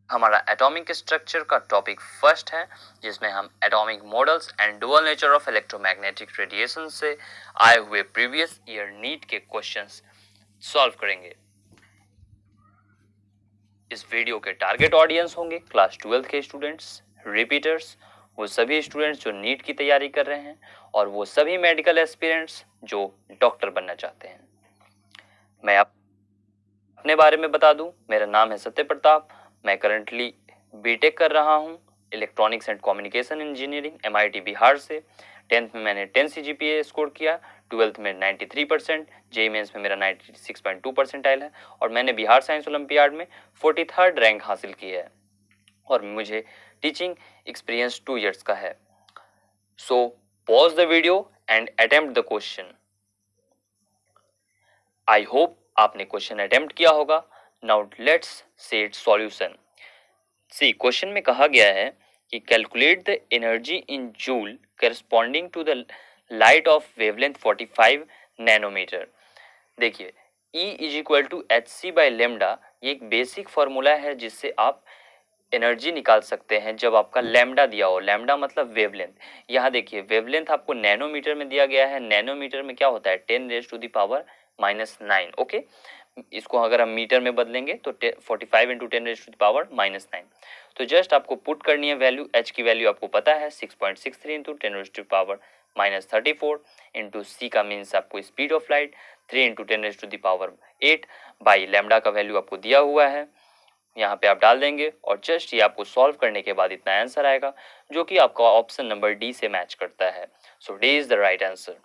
हमारा atomic structure का topic first है, जिसमें हम atomic models and dual nature of electromagnetic radiation से आए हुए प्रीवियस ईयर नीट के क्वेश्चंस सॉल्व करेंगे। इस वीडियो के टारगेट ऑडियंस होंगे क्लास 12 के स्टूडेंट्स, रिपीटर्स, वो सभी स्टूडेंट्स जो नीट की तैयारी कर रहे हैं और वो सभी मेडिकल एस्पिरेंट्स जो डॉक्टर बनना चाहते हैं। मैं अपने बारे में बता दूं, मेरा नाम है सत्य प्रताप। मैं करंटली बीटेक कर रहा हूं electronics and communication engineering MIT Bihar से। 10th में मैंने 10 CGPA स्कोर किया, 12th में 93%, जेईई मेंस में मेरा 96.2 परसेंटाइल है और मैंने बिहार साइंस ओलंपियाड में 43rd रैंक हासिल की है और मुझे टीचिंग एक्सपीरियंस 2 इयर्स का है। So pause the video and attempt the question. I hope आपने क्वेश्चन अटेम्प्ट किया होगा। Now let's say its solution. See question में कहा गया है कि calculate the energy in joule corresponding to the light of wavelength 45 nanometer. देखिए E is equal to H C by lambda, ये एक बेसिक फॉर्मूला है जिससे आप एनर्जी निकाल सकते हैं जब आपका लैम्डा दिया हो। लैम्डा मतलब वेवलेंथ। यहाँ देखिए वेवलेंथ आपको नैनोमीटर में दिया गया है। नैनोमीटर में क्या होता है 10⁻⁻⁹ ओके। इसको अगर हम मीटर में बदलेंगे तो 45 इंटू 10⁻⁻⁹। तो जस्ट आपको पुट करनी है वैल्यू। एच की वैल्यू आपको पता है 6.63 इंटू 10⁻⁻⁷ इंटू सी का मीन्स आपको speed of light 3 into 10⁸ by lambda का वैल्यू आपको दिया हुआ है। यहाँ पे आप डाल देंगे और जस्ट ये आपको सॉल्व करने के बाद इतना आंसर आएगा जो कि आपका ऑप्शन नंबर डी से मैच करता है। So D is the right answer.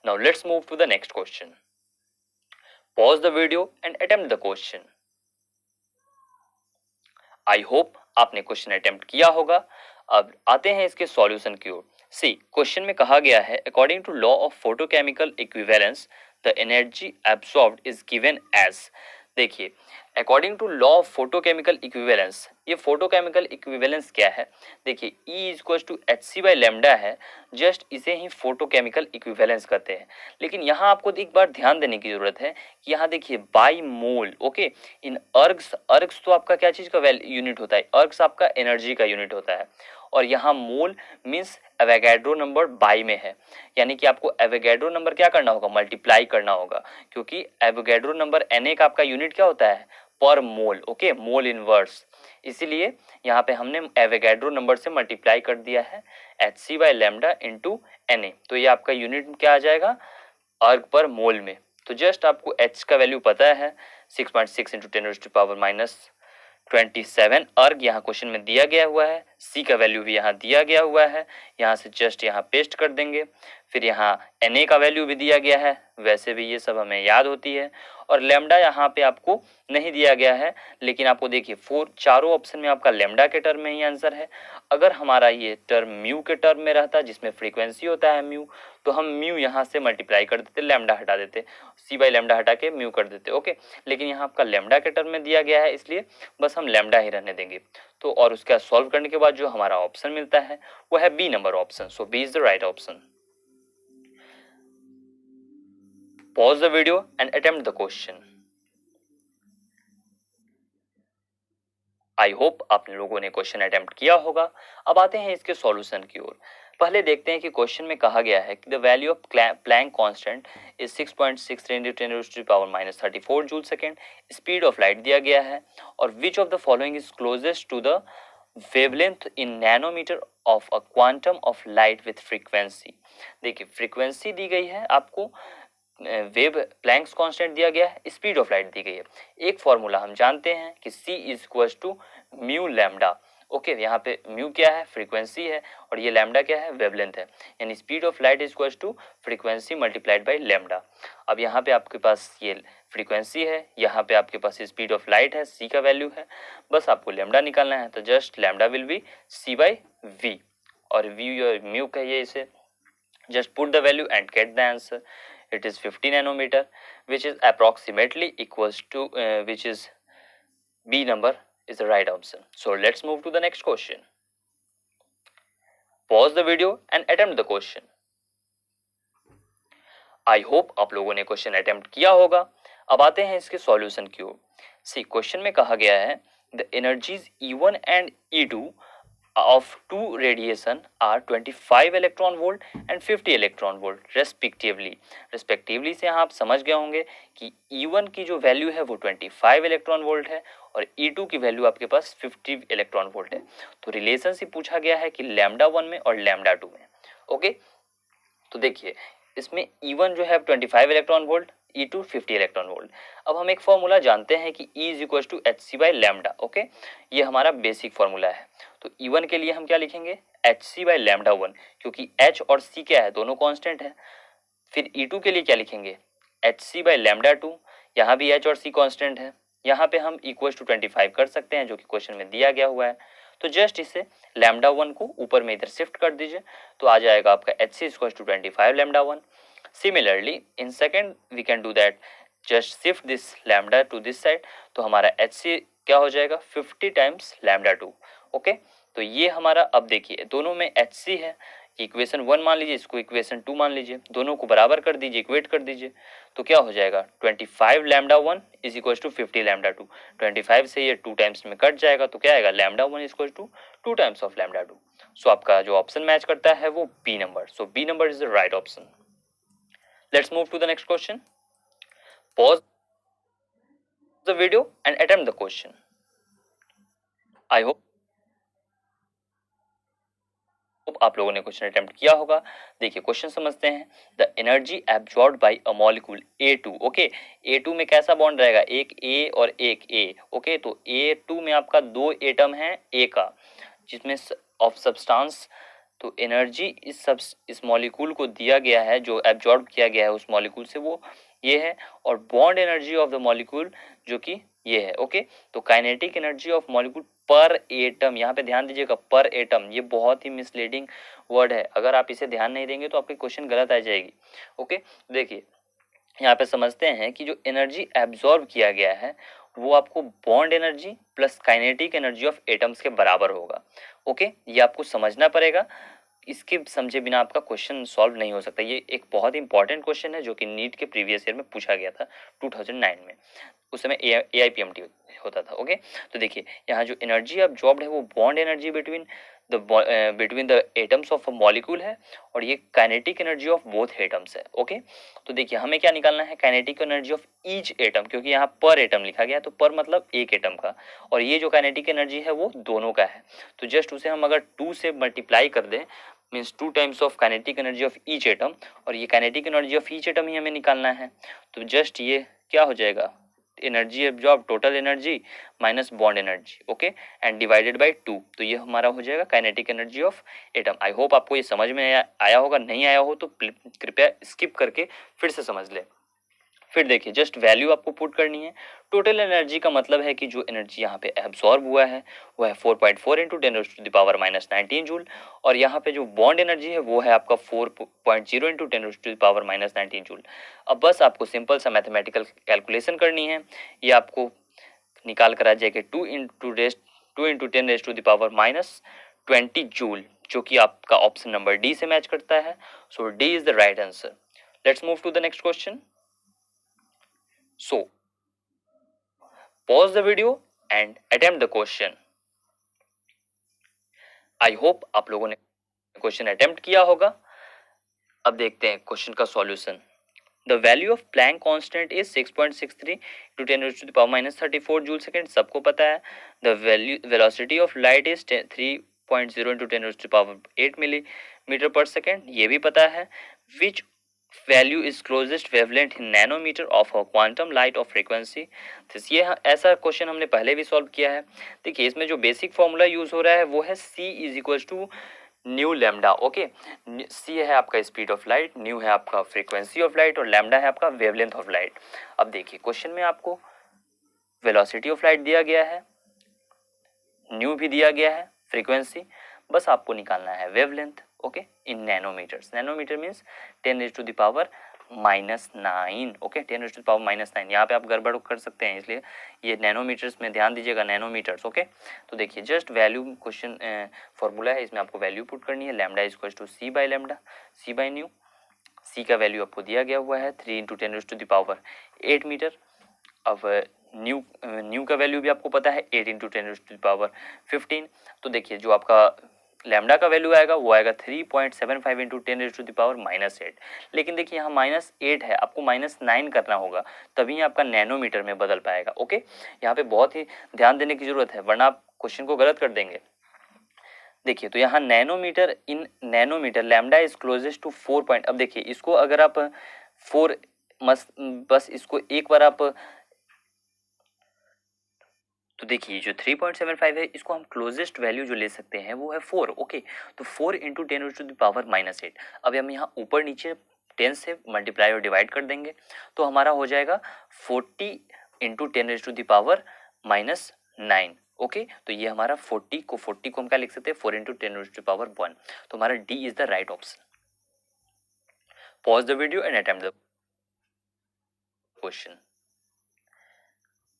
Now let's move to the next question. Pause the video and attempt the question. I hope आपने क्वेश्चन अटेम्प्ट किया होगा। अब आते हैं इसके सॉल्यूशन की ओर। सी क्वेश्चन में कहा गया है according to law of photochemical equivalence the energy absorbed is given as. देखिए according to law of photochemical equivalence, ये फोटोकेमिकल इक्विवेलेंस क्या है? देखिए E is to H C by lambda है, जस्ट इसे ही फोटोकेमिकल इक्विवेलेंस कहते हैं। लेकिन यहाँ आपको एक बार ध्यान देने की जरूरत है कि यहाँ देखिए बाई मोल, ओके। इन अर्ग्स, अर्ग्स तो आपका क्या चीज का यूनिट होता है? अर्ग्स आपका एनर्जी का यूनिट होता है और यहाँ मोल मीन्स एवोगैड्रो नंबर बाई में है, यानी कि आपको एवोगैड्रो नंबर क्या करना होगा? मल्टीप्लाई करना होगा, क्योंकि एवोगैड्रो नंबर Na का आपका यूनिट क्या होता है? पर मोल, ओके, मोल इनवर्स। इसीलिए यहाँ पे हमने एवोगैड्रो नंबर से मल्टीप्लाई कर दिया है H C by lambda into Na। तो ये आपका यूनिट क्या आ जाएगा? अर्ग पर मोल में। तो जस्ट आपको H का वैल्यू पता है 6.6 इंटू 10⁻⁻27 अर्ग यहाँ क्वेश्चन में दिया गया हुआ है। C का वैल्यू भी यहाँ दिया गया हुआ है, यहाँ से जस्ट यहाँ पेस्ट कर देंगे। फिर यहाँ Na का वैल्यू भी दिया गया है, वैसे भी ये सब हमें याद होती है। और लेमडा यहाँ पे आपको नहीं दिया गया है, लेकिन आपको देखिए चारों ऑप्शन में आपका लेमडा के टर्म में ही आंसर है। अगर हमारा ये टर्म म्यू के टर्म में रहता जिसमें फ्रीक्वेंसी होता है म्यू, तो हम म्यू यहाँ से मल्टीप्लाई कर देते, लेमडा हटा देते, सी बाई लेमडा हटा के म्यू कर देते, ओके। लेकिन यहाँ आपका लेमडा के टर्म में दिया गया है, इसलिए बस हम लेमडा ही रहने देंगे। तो और उसका सॉल्व करने के बाद जो हमारा ऑप्शन मिलता है वो है B number option. So B is the right option. Pause the video and attempt the question. I hope आप लोगों ने क्वेश्चन अटेम्प्ट किया होगा। अब आते हैं इसके सॉल्यूशन की ओर। पहले देखते हैं कि क्वेश्चन में कहा गया है कि the value of Planck constant is 6.63 into 10⁻⁻34 joule second. Speed of light दिया गया है और which of the following is closest to the wavelength in nanometer of a quantum of light with frequency. देखिए फ्रीक्वेंसी दी गई है आपको, wave Planck's constant दिया गया है, स्पीड ऑफ लाइट दी गई है। एक फॉर्मूला हम जानते हैं कि C is equal to mu lambda, okay. यहाँ पे म्यू क्या है? फ्रीक्वेंसी है और ये लैम्डा क्या है? वेवलेंथ है। यानी speed of light is equal to frequency multiplied by lambda. अब यहाँ पे आपके पास ये फ्रीक्वेंसी है, यहाँ पे आपके पास स्पीड ऑफ लाइट है, C का वैल्यू है, बस आपको लैम्डा निकालना है। तो just lambda will be C by V और V म्यू कहिए इसे। Just put the value and get the answer. It is 50 nanometer, which is approximately equals to which is B number is the right option. So let's move to the next question. Pause the video and attempt the question. I hope आप लोगों ने question attempt किया होगा। अब आते हैं इसके solution की ओर। सी क्वेश्चन में कहा गया है the energies E1 and E2 of two radiation are 25 electron volt and 50 electron volt respectively से आप समझ गए होंगे कि E1 की जो वैल्यू है वो 25 इलेक्ट्रॉन वोल्ट है और E2 की वैल्यू आपके पास 50 इलेक्ट्रॉन वोल्ट है। तो रिलेशनशिप पूछा गया है कि लैम्डा 1 में और लैम्डा 2 में। ओके, तो देखिए इसमें E1 जो है 25 electron volt, E2 50 electron volt. अब हम एक फॉर्मूला जानते हैं कि E is equal to H C by lambda. Okay, ये हमारा बेसिक फॉर्मूला है। तो E1 के लिए हम क्या लिखेंगे, एच सी बाई लैम्डा 1, क्योंकि H और C क्या है, दोनों कांस्टेंट है। फिर E2 के लिए क्या लिखेंगे, एच सी बाई लैम्डा 2, यहाँ भी H और C कांस्टेंट है। यहाँ पे हम इक्वल टू 25 कर सकते हैं जो कि क्वेश्चन में दिया गया हुआ है। तो जस्ट इसे लैम्डा 1 को ऊपर में इधर शिफ्ट कर दीजिए, तो आ जाएगा आपका H C equal to 25 lambda 1। Similarly in second we can do that, just shift this lambda to this side, तो हमारा एच सी क्या हो जाएगा 50 टाइम्स लैम्डा 2। ओके, तो ये हमारा, अब देखिए दोनों में एच सी है, इक्वेशन 1 मान लीजिए, इसको इक्वेशन 2 मान लीजिए, दोनों को बराबर कर दीजिए, इक्वेट कर दीजिए, तो क्या हो जाएगा 25 lambda 1 is equal to 50 lambda 2। 25 से ये 2 टाइम्स में कट जाएगा, तो क्या आएगा lambda 1 is equal to 2 times of lambda 2। So आपका जो ऑप्शन मैच करता है वो B number, so B number is the right option. Let's move to the next question. Pause the video and attempt the question. I hope आप लोगों ने question attempt किया होगा। देखिए क्वेश्चन समझते हैं। The energy absorbed bye a molecule A2। Okay, A2 में कैसा बॉन्ड रहेगा, एक A और एक A। ओके, तो A2 में आपका 2 एटम है A का, जिसमें ऑफ सब्सटेंस। तो एनर्जी इस मॉलिक्यूल को दिया गया है, जो एब्जॉर्ब किया गया है उस मॉलिक्यूल से, वो ये है। और bond energy of the molecule जो कि ये है। ओके, तो काइनेटिक एनर्जी ऑफ मॉलिक्यूल पर एटम, यहाँ पे ध्यान दीजिएगा, पर एटम ये बहुत ही मिसलीडिंग वर्ड है, अगर आप इसे ध्यान नहीं देंगे तो आपकी क्वेश्चन गलत आ जाएगी। ओके, देखिए यहाँ पे समझते हैं कि जो एनर्जी एब्जॉर्ब किया गया है वो आपको bond energy plus kinetic energy of atoms के बराबर होगा। ओके, ये आपको समझना पड़ेगा, इसके समझे बिना आपका क्वेश्चन सॉल्व नहीं हो सकता। ये एक बहुत इंपॉर्टेंट क्वेश्चन है जो कि नीट के प्रीवियस ईयर में पूछा गया था 2009 में, उस समय AIPMT होता था। ओके, तो देखिए यहाँ जो एनर्जी अब्जॉर्ब्ड है वो bond energy between the atoms of a molecule है, और ये kinetic energy of both atoms है। ओके, तो देखिए हमें क्या निकालना है, kinetic energy of each atom, क्योंकि यहाँ पर एटम लिखा गया है, तो पर मतलब एक एटम का, और ये जो काइनेटिक एनर्जी है वो दोनों का है। तो जस्ट उसे हम अगर 2 से मल्टीप्लाई कर दें, means 2 times of kinetic energy of each atom, और ये kinetic energy of each atom ही हमें निकालना है। तो जस्ट ये क्या हो जाएगा, energy absorb total energy minus bond energy. Okay, and divided by 2, तो ये हमारा हो जाएगा kinetic energy of atom. I hope आपको ये समझ में आया होगा, नहीं आया हो तो कृपया स्किप करके फिर से समझ ले। फिर देखिए जस्ट वैल्यू आपको पुट करनी है। टोटल एनर्जी का मतलब है कि जो एनर्जी यहाँ पे एब्सॉर्ब हुआ है वो है 4.4 इंटू 10⁻⁻19 जूल, और यहाँ पे जो बॉन्ड एनर्जी है वो है आपका 4.0 इंटू 10⁻⁻19 जूल। अब बस आपको सिंपल सा मैथमेटिकल कैलकुलेशन करनी है, ये आपको निकाल कर आ जाएगा 2 इंटू 10⁻⁻20 जूल, जो कि आपका ऑप्शन नंबर डी से मैच करता है। So D is the right answer. Let's move to the next question. So, pause the video and attempt the question. I hope आप लोगों ने क्वेश्चन अटेम्प्ट किया होगा। अब देखते हैं क्वेश्चन का solution. The value of Planck constant is 6.63 to 10⁻⁻34 joule second, सबको पता है। The velocity of light is 3.0 into 10⁻8 millimeter per second, ये भी पता है। Which value is closest wavelength in nanometer of a quantum light of frequency. ये ऐसा question हमने पहले भी सॉल्व किया है। देखिए इसमें जो बेसिक फॉर्मूला यूज हो रहा है वो है C is equal to nu lambda. Okay, C है आपका स्पीड ऑफ लाइट, न्यू है आपका फ्रीक्वेंसी ऑफ लाइट, और लैम्डा है आपका वेवलेंथ ऑफ लाइट। अब देखिए क्वेश्चन में आपको वेलोसिटी ऑफ लाइट दिया गया है, न्यू भी दिया गया है, फ्रीक्वेंसी, बस आपको निकालना है वेवलेंथ। ओके, इन नैनोमीटर्स, नैनोमीटर मीन्स 10⁻⁻⁹। ओके, 10⁻⁻⁹, यहाँ पे आप गड़बड़ कर सकते हैं, इसलिए ये नैनोमीटर्स में ध्यान दीजिएगा, नैनोमीटर्स। ओके, तो देखिए जस्ट वैल्यू क्वेश्चन फॉर्मूला है, इसमें आपको वैल्यू पुट करनी है। Lambda is equal to C by lambda, C by nu. C का वैल्यू आपको दिया गया हुआ है 3 इंटू 10⁻8 मीटर, अब न्यू का वैल्यू भी आपको पता है 8 इंटू 10⁻15। तो देखिए जो आपका लैम्डा का वैल्यू आएगा वो आएगा 3.75 इंटू 10⁻⁻8। लेकिन देखिए यहाँ -8 है, आपको -9 करना होगा, तभी आपका नैनोमीटर में बदल पाएगा। ओके, यहाँ पे बहुत ही ध्यान देने की जरूरत है, वरना आप क्वेश्चन को गलत कर देंगे। देखिए तो यहाँ nanometer, in nanometer lambda is closest to 4 point. अब देखिए इसको अगर आप 4 बस इसको एक बार आप, तो देखिए जो 3.75 है इसको हम क्लोजेस्ट वैल्यू जो ले सकते हैं वो है 4। ओके, तो 4 इंटू 10⁻⁻8। अब हम यहाँ ऊपर नीचे 10 से मल्टीप्लाई और डिवाइड कर देंगे तो हमारा हो जाएगा 40 इंटू 10⁻⁻9। ओके, तो ये हमारा 40 को हम क्या लिख सकते हैं, 4 इंटू 10⁻1। तो हमारा D is the right option. Pause the video and attempt the question.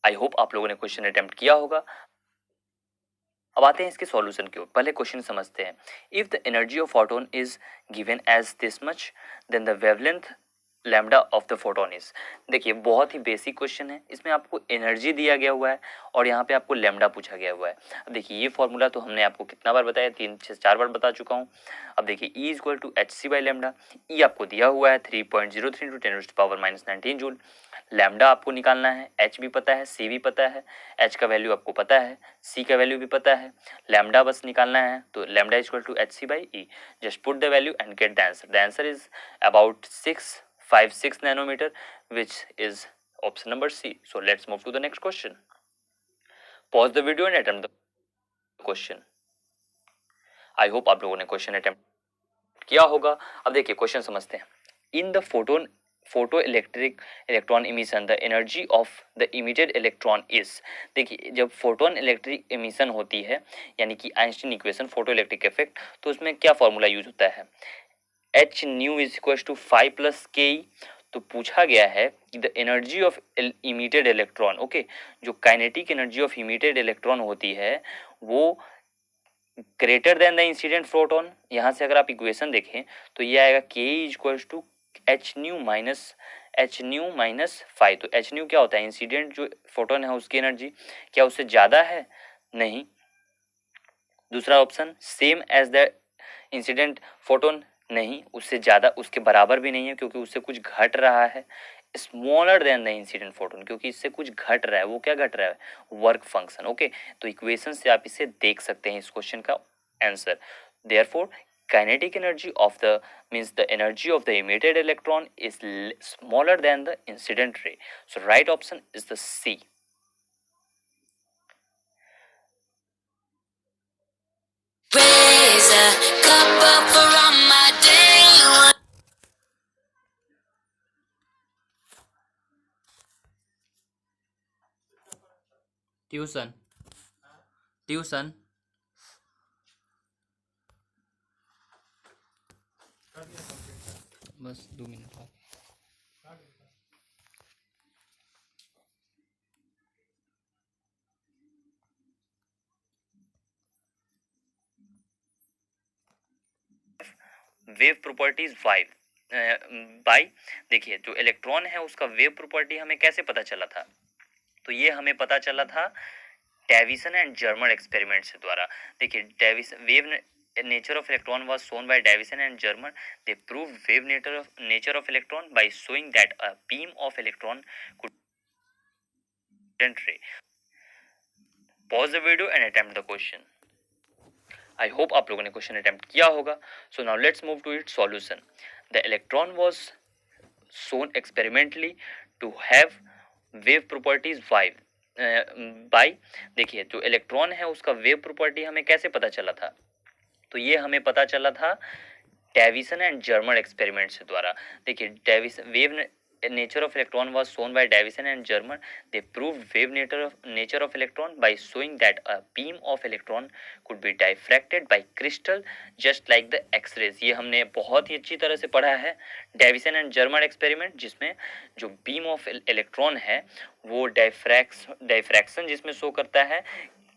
I hope आप लोगों ने क्वेश्चन अटेम्प्ट किया होगा। अब आते हैं इसके सॉल्यूशन की ओर। पहले क्वेश्चन समझते हैं। If the energy of photon is given as this much then the wavelength lambda of the photon is. देखिए बहुत ही बेसिक क्वेश्चन है, इसमें आपको एनर्जी दिया गया हुआ है और यहाँ पे आपको लैम्डा पूछा गया हुआ है। अब देखिए ये फॉर्मूला तो हमने आपको कितना बार बताया, 3 से 4 बार बता चुका हूँ। अब देखिए E equal to H C by lambda. E आपको दिया हुआ है 3.03 इंटू 10⁻⁻19 जूल। लैम्डा आपको निकालना है, एच भी पता है, सी भी पता है, एच का वैल्यू आपको पता है, सी का वैल्यू भी पता है, लैम्डा बस निकालना है। तो lambda equal to H C by E. Just put the value and get the answer. The answer is about 656 nanometer, which is option number C. So let's move to the next question. Pause the video and attempt the question. I hope आप लोगों ने question attempt किया होगा। अब देखिए question समझते हैं। In the photo electric electron emission the energy of the emitted electron is. देखिए जब फोटोन इलेक्ट्रिक इमिशन होती है यानी कि Einstein equation photo electric effect, तो उसमें क्या फॉर्मूला यूज होता है, h nu is equal to 5 plus K E. तो पूछा गया है कि the energy of emitted electron, okay, जो kinetic energy of emitted electron होती है वो greater than the incident photon. यहाँ से अगर आप इक्वेशन देखें तो ये आएगा K equal to H nu minus 5। तो एच न्यू क्या होता है, इंसिडेंट जो फोटोन है उसकी एनर्जी, क्या उससे ज़्यादा है, नहीं। दूसरा option same as the incident photon, नहीं, उससे ज़्यादा, उसके बराबर भी नहीं है क्योंकि उससे कुछ घट रहा है। Smaller than the incident photon, क्योंकि इससे कुछ घट रहा है, वो क्या घट रहा है, वर्क फंक्शन। ओके, तो इक्वेशन से आप इसे देख सकते हैं इस क्वेश्चन का answer. Therefore kinetic energy of the means the energy of the emitted electron is smaller than the incident ray. So right option is the C. Raise a cup up for on my day one. Tuition बस 2 minute बाद। Wave properties 5 by, देखिए जो electron है उसका wave property हमें कैसे पता चला था, तो ये हमें पता चला था डेविसन एंड जर्मर एक्सपेरिमेंट से द्वारा। देखिए Davisson wave nature of electron was shown by Davison and Germer. They proved wave nature of electron by showing that a beam of electron could ray. Pause the video and attempt the question. I hope आप लोगों ने question attempt किया होगा। So now let's move to its solution. The electron was shown experimentally to have wave properties 5 by, देखिए जो electron है उसका wave property हमें कैसे पता चला था, तो ये हमें पता चला था डेविसन एंड जर्मर एक्सपेरिमेंट से द्वारा। देखिए Davisson wave nature of electron was shown by Davison and Germer. They proved wave nature of electron by showing that a beam of electron could be diffracted by crystal just like the X-rays. ये हमने बहुत ही अच्छी तरह से पढ़ा है deviation and Germer experiment, जिसमें जो बीम ऑफ इलेक्ट्रॉन है वो डाइफ्रैक्शन जिसमें शो करता है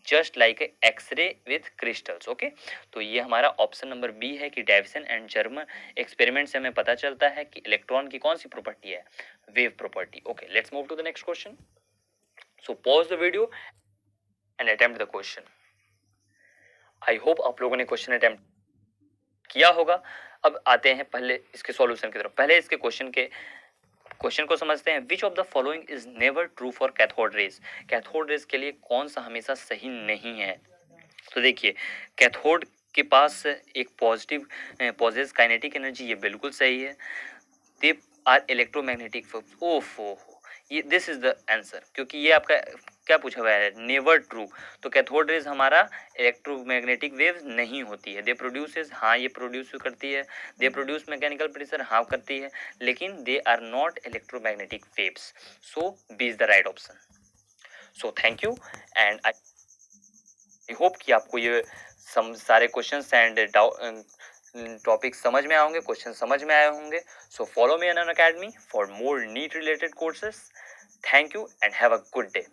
just like X ray with crystals. Okay, तो ये हमारा ऑप्शन नंबर बी है कि डेविसन एंड जर्मर एक्सपेरिमेंट से हमें पता चलता है कि इलेक्ट्रॉन की कौन सी प्रॉपर्टी है, wave property. Okay, let's move to the next question. So pause the video and attempt the question. I hope आप लोगों ने क्वेश्चन अटेम्प्ट किया होगा। अब आते हैं पहले इसके सॉल्यूशन की तरफ। पहले इसके क्वेश्चन को समझते हैं। विच of the following is never true for cathode rays. Cathode rays के लिए कौन सा हमेशा सही नहीं है? तो देखिए, कैथोड के पास एक पॉजिटिव पॉजेस काइनेटिक एनर्जी, ये बिल्कुल सही है। दे आर इलेक्ट्रोमैग्नेटिक फोर्स, ओफो, ये दिस इज द आंसर, क्योंकि ये आपका क्या पूछा हुआ है, नेवर ट्रू। तो कैथोड रेज हमारा इलेक्ट्रोमैग्नेटिक वेव्स नहीं होती है। दे प्रोड्यूसेस, हाँ ये प्रोड्यूस करती है। दे प्रोड्यूस मैकेनिकल प्रेशर, हाँ करती है, लेकिन they are not electromagnetic waves. So B is the right option. So thank you and I hope कि आपको ये सारे क्वेश्चंस एंड टॉपिक समझ में आएंगे, क्वेश्चन समझ में आए होंगे। So follow me on Unacademy for more NEET related courses. Thank you and have a good day.